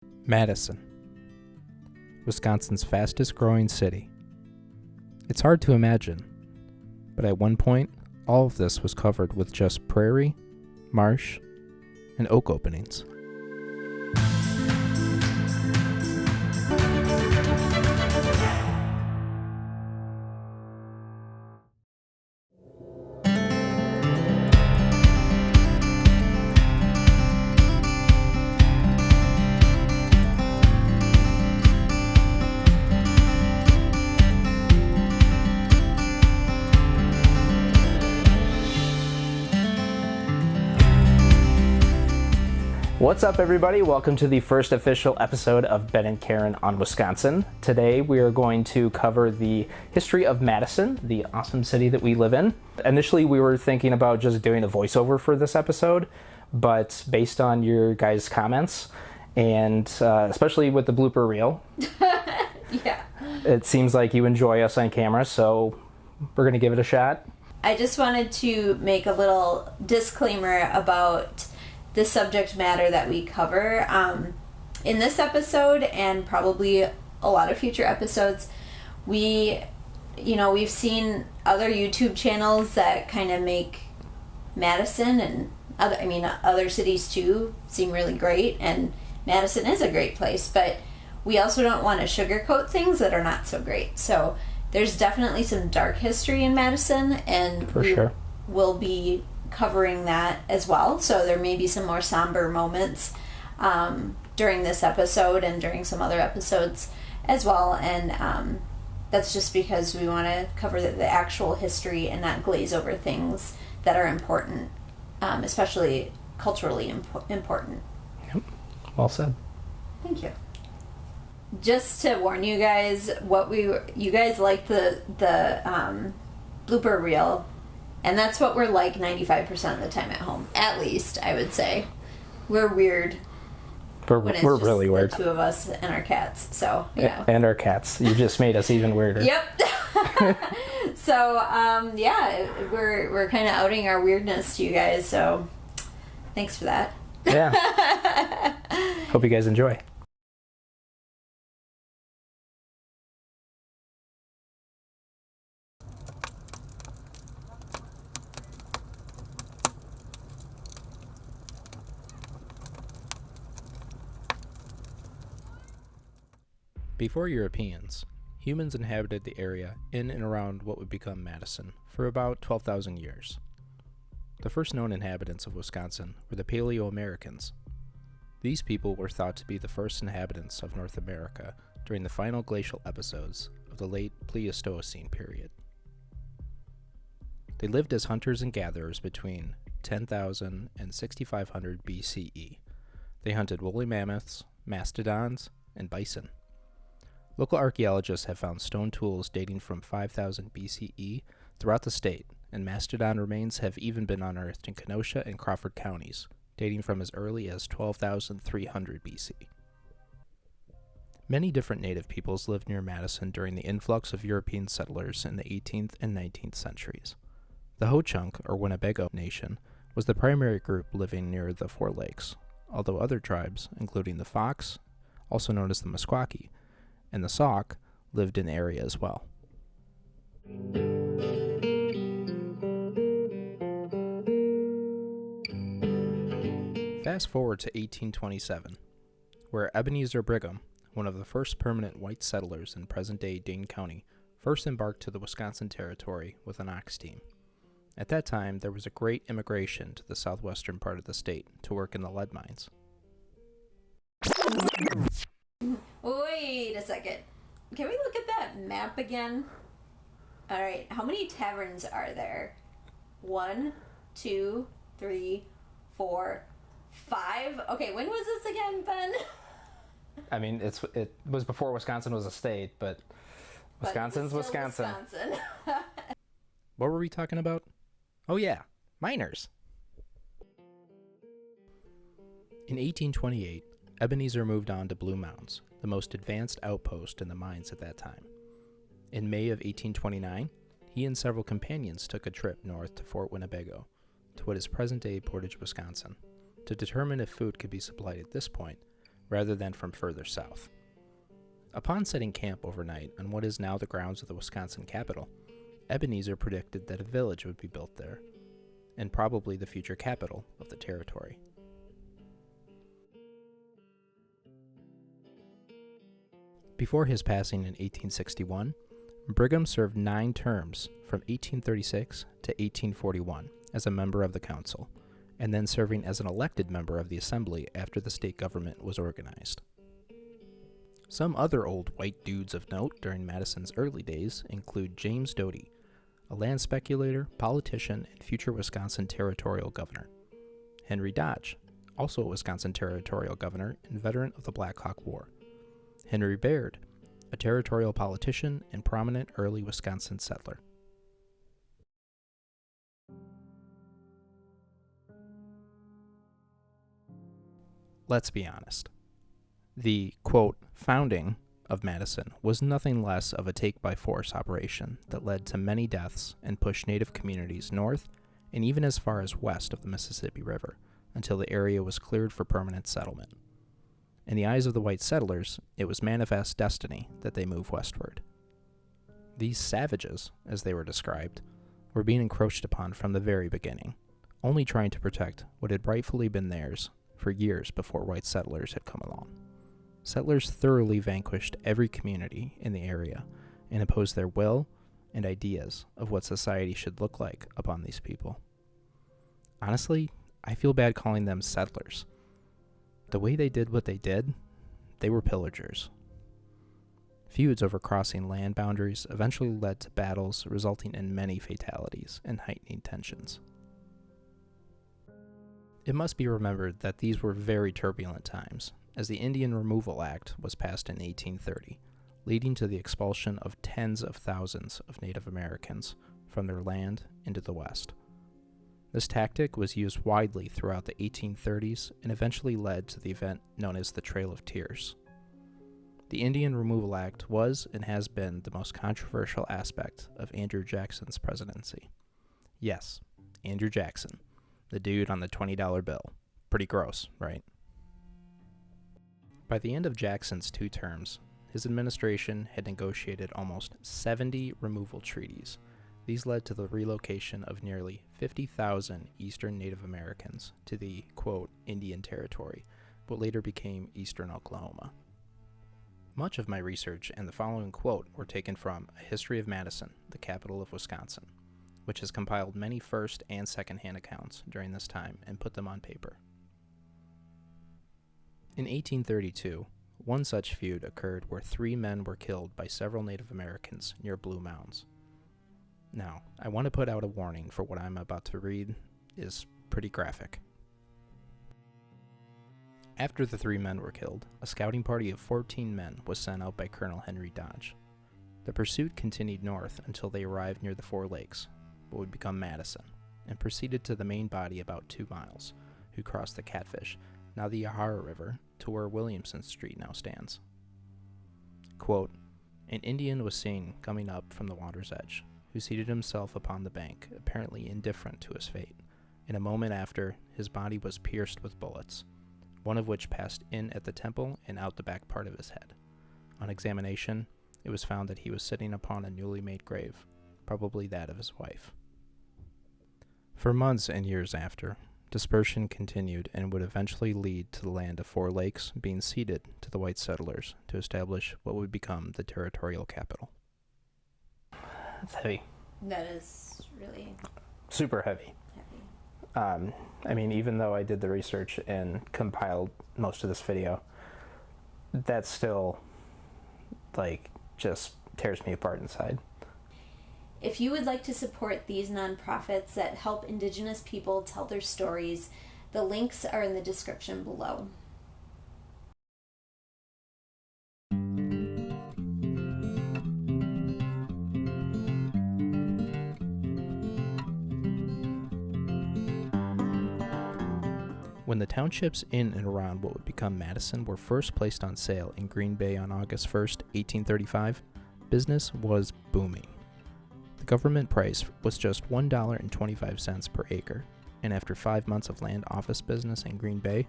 Madison, Wisconsin's fastest growing city. It's hard to imagine, but at one point, all of this was covered with just prairie, marsh, and oak openings. What's up, everybody? Welcome to the first official episode of Ben and Karen on Wisconsin. Today we are going to cover the history of Madison, the awesome city that we live in. Initially we were thinking about just doing a voiceover for this episode, but based on your guys' comments, and especially with the blooper reel, yeah, it seems like you enjoy us on camera, so we're going to give it a shot. I just wanted to make a little disclaimer about the subject matter that we cover in this episode, and probably a lot of future episodes. We've seen other YouTube channels that kind of make Madison and other cities too seem really great, and Madison is a great place, but we also don't want to sugarcoat things that are not so great. So there's definitely some dark history in Madison, and sure. Will be covering that as well, so there may be some more somber moments during this episode and during some other episodes as well, and that's just because we want to cover the actual history and not glaze over things that are important, especially culturally important. Yep. Well said. Thank you. Just to warn you guys, you guys like the blooper reel. And that's what we're like 95% of the time at home. At least, I would say. We're weird. We're really weird. The two of us and our cats. So, yeah. And our cats. You just made us even weirder. Yep. So, we're kind of outing our weirdness to you guys. So, thanks for that. Yeah. Hope you guys enjoy. Before Europeans, humans inhabited the area in and around what would become Madison for about 12,000 years. The first known inhabitants of Wisconsin were the Paleo-Americans. These people were thought to be the first inhabitants of North America during the final glacial episodes of the late Pleistocene period. They lived as hunters and gatherers between 10,000 and 6,500 BCE. They hunted woolly mammoths, mastodons, and bison. Local archaeologists have found stone tools dating from 5000 BCE throughout the state, and mastodon remains have even been unearthed in Kenosha and Crawford counties, dating from as early as 12,300 BC. Many different native peoples lived near Madison during the influx of European settlers in the 18th and 19th centuries. The Ho-Chunk, or Winnebago Nation, was the primary group living near the Four Lakes, although other tribes, including the Fox, also known as the Meskwaki, and the Soc, lived in the area as well. Fast forward to 1827, where Ebenezer Brigham, one of the first permanent white settlers in present-day Dane County, first embarked to the Wisconsin Territory with an ox team. At that time, there was a great immigration to the southwestern part of the state to work in the lead mines. Wait a second. Can we look at that map again? Alright, how many taverns are there? 1, 2, 3, 4, 5. Okay, when was this again, Ben? I mean, it was before Wisconsin was a state, but Wisconsin's Wisconsin. What were we talking about? Oh yeah, miners. In 1828, Ebenezer moved on to Blue Mounds, the most advanced outpost in the mines at that time. In May of 1829, he and several companions took a trip north to Fort Winnebago, to what is present-day Portage, Wisconsin, to determine if food could be supplied at this point rather than from further south. Upon setting camp overnight on what is now the grounds of the Wisconsin Capitol, Ebenezer predicted that a village would be built there, and probably the future capital of the territory. Before his passing in 1861, Brigham served 9 terms from 1836 to 1841 as a member of the council, and then serving as an elected member of the assembly after the state government was organized. Some other old white dudes of note during Madison's early days include James Doty, a land speculator, politician, and future Wisconsin territorial governor; Henry Dodge, also a Wisconsin territorial governor and veteran of the Black Hawk War; Henry Baird, a territorial politician and prominent early Wisconsin settler. Let's be honest. The, quote, founding of Madison was nothing less of a take-by-force operation that led to many deaths and pushed Native communities north and even as far as west of the Mississippi River until the area was cleared for permanent settlement. In the eyes of the white settlers, it was manifest destiny that they move westward. These savages, as they were described, were being encroached upon from the very beginning, only trying to protect what had rightfully been theirs for years before white settlers had come along. Settlers thoroughly vanquished every community in the area and imposed their will and ideas of what society should look like upon these people. Honestly, I feel bad calling them settlers. The way they did what they did, they were pillagers. Feuds over crossing land boundaries eventually led to battles resulting in many fatalities and heightening tensions. It must be remembered that these were very turbulent times, as the Indian Removal Act was passed in 1830, leading to the expulsion of tens of thousands of Native Americans from their land into the West. This tactic was used widely throughout the 1830s and eventually led to the event known as the Trail of Tears. The Indian Removal Act was and has been the most controversial aspect of Andrew Jackson's presidency. Yes, Andrew Jackson, the dude on the $20 bill. Pretty gross, right? By the end of Jackson's 2 terms, his administration had negotiated almost 70 removal treaties. These led to the relocation of nearly 50,000 Eastern Native Americans to the, quote, Indian Territory, what later became Eastern Oklahoma. Much of my research and the following quote were taken from A History of Madison, the capital of Wisconsin, which has compiled many first and second-hand accounts during this time and put them on paper. In 1832, one such feud occurred where 3 men were killed by several Native Americans near Blue Mounds. Now, I want to put out a warning for what I'm about to read is pretty graphic. After the 3 men were killed, a scouting party of 14 men was sent out by Colonel Henry Dodge. The pursuit continued north until they arrived near the 4 lakes, what would become Madison, and proceeded to the main body about 2 miles, who crossed the Catfish, now the Yahara River, to where Williamson Street now stands. Quote, an Indian was seen coming up from the water's edge, who seated himself upon the bank, apparently indifferent to his fate. In a moment after, his body was pierced with bullets, one of which passed in at the temple and out the back part of his head. On examination, it was found that he was sitting upon a newly made grave, probably that of his wife. For months and years after, dispersion continued and would eventually lead to the land of 4 lakes being ceded to the white settlers to establish what would become the territorial capital. That's heavy. That is really Super heavy. I mean, even though I did the research and compiled most of this video, that still, just tears me apart inside. If you would like to support these nonprofits that help Indigenous people tell their stories, the links are in the description below. When the townships in and around what would become Madison were first placed on sale in Green Bay on August 1st, 1835, business was booming. The government price was just $1.25 per acre, and after 5 months of land office business in Green Bay,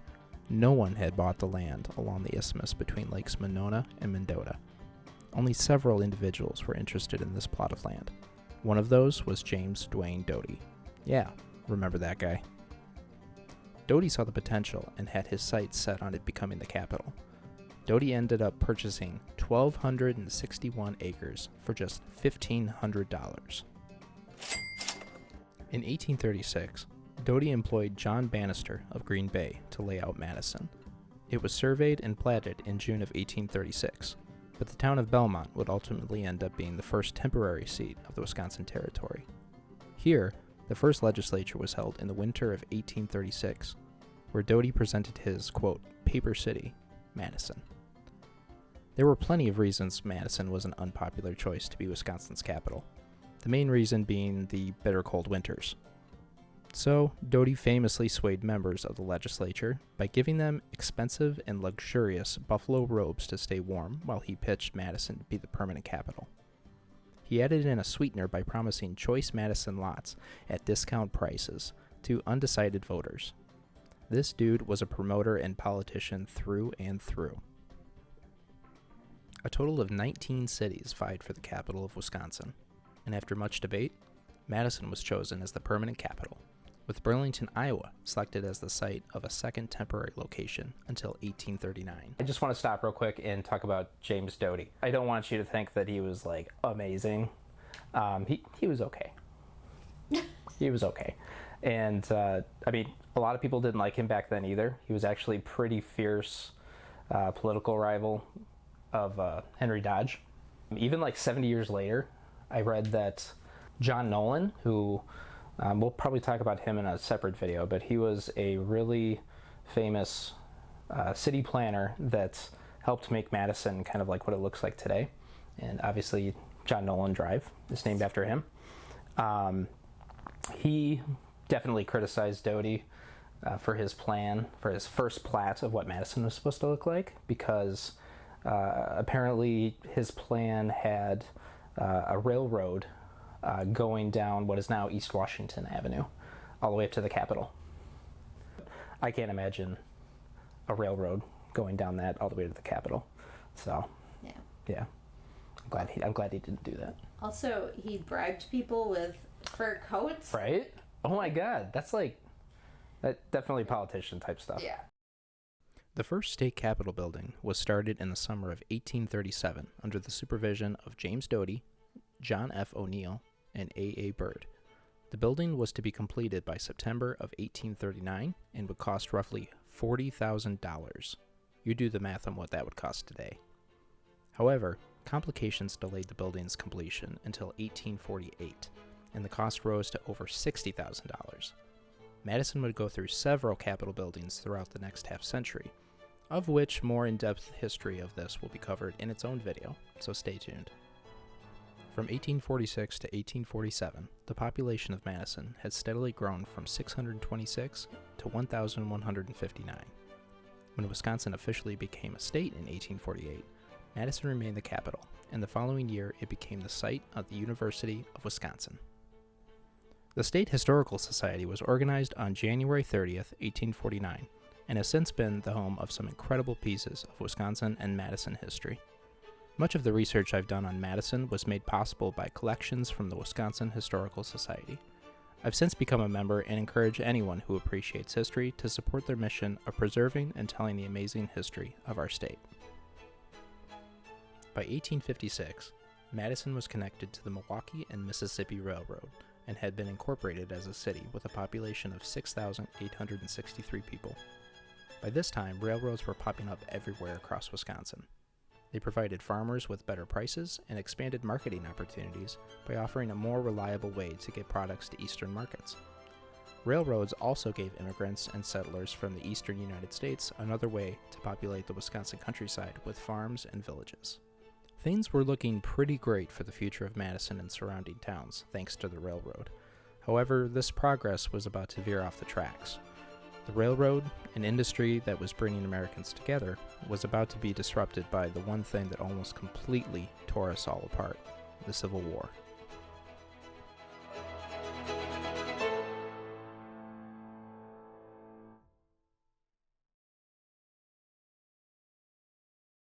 no one had bought the land along the isthmus between Lakes Monona and Mendota. Only several individuals were interested in this plot of land. One of those was James Duane Doty. Yeah, remember that guy. Doty saw the potential and had his sights set on it becoming the capital. Doty ended up purchasing 1,261 acres for just $1,500. In 1836, Doty employed John Bannister of Green Bay to lay out Madison. It was surveyed and platted in June of 1836, but the town of Belmont would ultimately end up being the first temporary seat of the Wisconsin Territory. Here, the first legislature was held in the winter of 1836, where Doty presented his, quote, paper city, Madison. There were plenty of reasons Madison was an unpopular choice to be Wisconsin's capital, the main reason being the bitter cold winters. So, Doty famously swayed members of the legislature by giving them expensive and luxurious buffalo robes to stay warm while he pitched Madison to be the permanent capital. He added in a sweetener by promising choice Madison lots at discount prices to undecided voters. This dude was a promoter and politician through and through. A total of 19 cities vied for the capital of Wisconsin, and after much debate, Madison was chosen as the permanent capital, with Burlington, Iowa selected as the site of a second temporary location until 1839. I just want to stop real quick and talk about James Doty. I don't want you to think that he was like amazing. He was okay. He was okay. And I mean, a lot of people didn't like him back then either. He was actually pretty fierce political rival of Henry Dodge. Even like 70 years later, I read that John Nolan, who we'll probably talk about him in a separate video, but he was a really famous city planner that helped make Madison kind of like what it looks like today. And obviously, John Nolan Drive is named after him. He definitely criticized Doty for his plan, for his first plat of what Madison was supposed to look like, because apparently his plan had a railroad going down what is now East Washington Avenue, all the way up to the Capitol. I can't imagine a railroad going down that all the way to the Capitol. So, yeah. I'm glad he didn't do that. Also, he bribed people with fur coats. Right? Oh my God, that's definitely politician type stuff. Yeah. The first state capitol building was started in the summer of 1837 under the supervision of James Doty, John F. O'Neill, and A.A. Byrd. The building was to be completed by September of 1839 and would cost roughly $40,000. You do the math on what that would cost today. However, complications delayed the building's completion until 1848, and the cost rose to over $60,000. Madison would go through several capitol buildings throughout the next half-century, of which more in-depth history of this will be covered in its own video, so stay tuned. From 1846 to 1847, the population of Madison had steadily grown from 626 to 1,159. When Wisconsin officially became a state in 1848, Madison remained the capital, and the following year it became the site of the University of Wisconsin. The State Historical Society was organized on January 30th, 1849, and has since been the home of some incredible pieces of Wisconsin and Madison history. Much of the research I've done on Madison was made possible by collections from the Wisconsin Historical Society. I've since become a member and encourage anyone who appreciates history to support their mission of preserving and telling the amazing history of our state. By 1856, Madison was connected to the Milwaukee and Mississippi Railroad and had been incorporated as a city with a population of 6,863 people. By this time, railroads were popping up everywhere across Wisconsin. They provided farmers with better prices and expanded marketing opportunities by offering a more reliable way to get products to eastern markets. Railroads also gave immigrants and settlers from the eastern United States another way to populate the Wisconsin countryside with farms and villages. Things were looking pretty great for the future of Madison and surrounding towns, thanks to the railroad. However, this progress was about to veer off the tracks. The railroad, an industry that was bringing Americans together, was about to be disrupted by the one thing that almost completely tore us all apart, the Civil War.